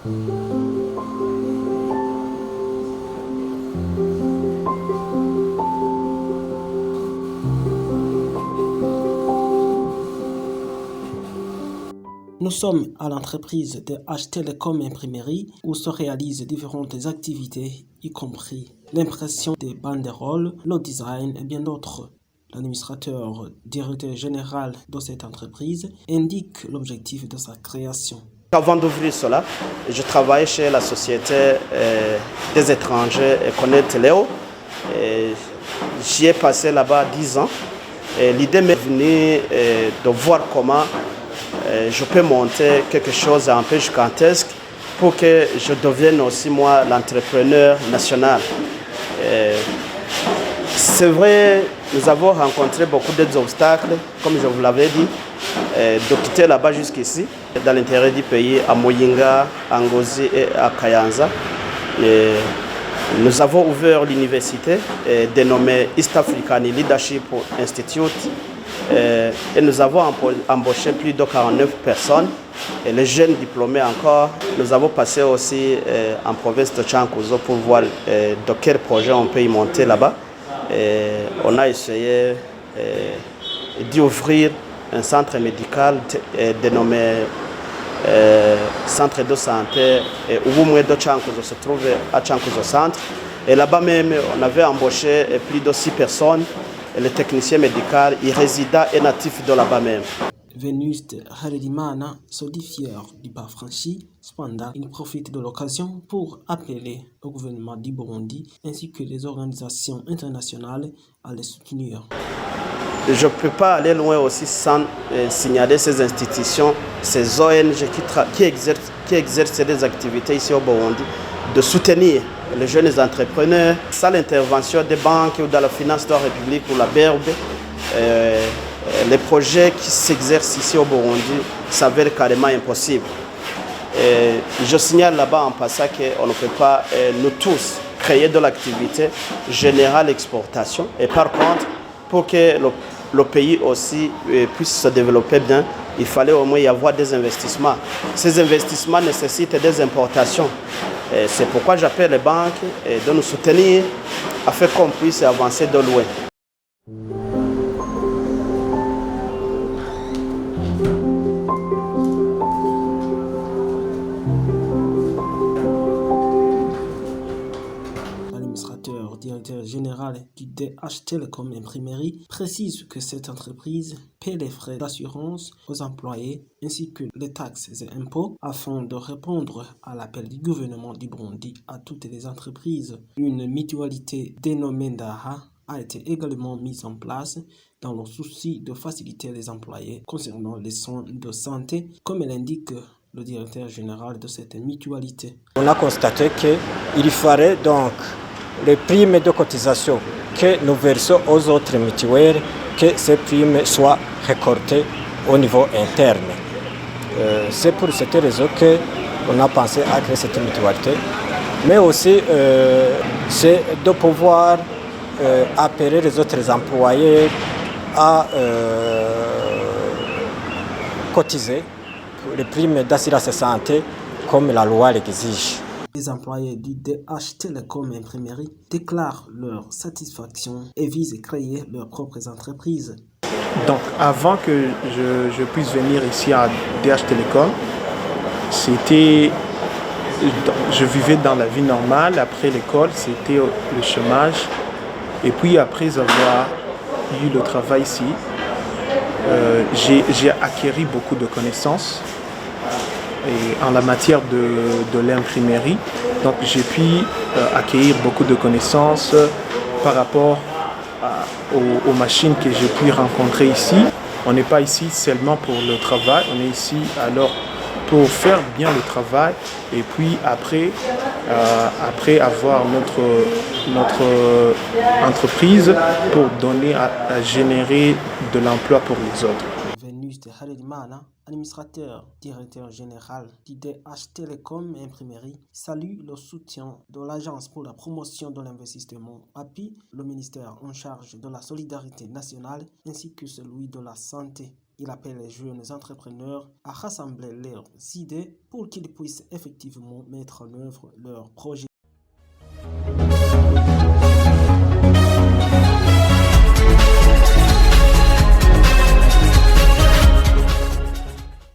Nous sommes à l'entreprise de H Telecom Imprimerie où se réalisent différentes activités, y compris l'impression des banderoles, le design et bien d'autres. L'administrateur directeur général de cette entreprise indique l'objectif de sa création. Avant d'ouvrir cela, je travaillais chez la société des étrangers Connect Léo. J'y ai passé là-bas 10 ans. L'idée m'est venue de voir comment je peux monter quelque chose un peu gigantesque pour que je devienne aussi moi l'entrepreneur national. C'est vrai, nous avons rencontré beaucoup d'obstacles, comme je vous l'avais dit, de quitter là-bas jusqu'ici, dans l'intérieur du pays, à Muyinga, à Ngozi et à Kayanza. Nous avons ouvert l'université dénommée East African Leadership Institute et nous avons embauché plus de 49 personnes. Et les jeunes diplômés encore, nous avons passé aussi en province de Chankuzo pour voir de quel projet on peut y monter là-bas. On a essayé d'ouvrir un centre médical dénommé Centre de santé Ubumwe de Chankuzo se trouve à Chankuzo Centre. Et là-bas même, on avait embauché plus de 6 personnes. Et le technicien médical, il résida et natif de là-bas même. Venuste Harerimana se dit fier du pas franchi. Cependant, il profite de l'occasion pour appeler au gouvernement du Burundi ainsi que les organisations internationales à les soutenir. Je ne peux pas aller loin aussi sans signaler ces institutions, ces ONG qui exercent des activités ici au Burundi, de soutenir les jeunes entrepreneurs. Sans l'intervention des banques ou de la finance de la République ou la BRB, les projets qui s'exercent ici au Burundi s'avèrent carrément impossibles. Je signale là-bas en passant qu'on ne peut pas, nous tous, créer de l'activité générale exportation. Et par contre, pour que le pays aussi puisse se développer bien, il fallait au moins y avoir des investissements. Ces investissements nécessitent des importations. C'est pourquoi j'appelle les banques de nous soutenir afin qu'on puisse avancer de loin. Directeur général du DH Telecom Imprimerie, précise que cette entreprise paie les frais d'assurance aux employés ainsi que les taxes et impôts afin de répondre à l'appel du gouvernement du Burundi à toutes les entreprises. Une mutualité dénommée Ndaha a été également mise en place dans le souci de faciliter les employés concernant les soins de santé, comme l'indique le directeur général de cette mutualité. On a constaté qu'il fallait donc les primes de cotisation que nous versons aux autres mutuelles, que ces primes soient récoltées au niveau interne. C'est pour cette raison qu'on a pensé à créer cette mutualité. Mais aussi, c'est de pouvoir appeler les autres employés à cotiser pour les primes d'assurance santé comme la loi l'exige. Les employés du DH Telecom Imprimerie déclarent leur satisfaction et visent à créer leurs propres entreprises. Donc avant que je puisse venir ici à DH Telecom, je vivais dans la vie normale. Après l'école, c'était le chômage. Et puis après avoir eu le travail ici, j'ai acquis beaucoup de connaissances en la matière de l'imprimerie. Donc j'ai pu acquérir beaucoup de connaissances par rapport aux machines que j'ai pu rencontrer ici. On n'est pas ici seulement pour le travail, on est ici alors pour faire bien le travail et puis après avoir notre entreprise pour donner à générer de l'emploi pour les autres. Venuste Harerimana, administrateur directeur général du DH Telecom Imprimerie, salue le soutien de l'Agence pour la promotion de l'investissement API, le ministère en charge de la solidarité nationale ainsi que celui de la santé. Il appelle les jeunes entrepreneurs à rassembler leurs idées pour qu'ils puissent effectivement mettre en œuvre leurs projets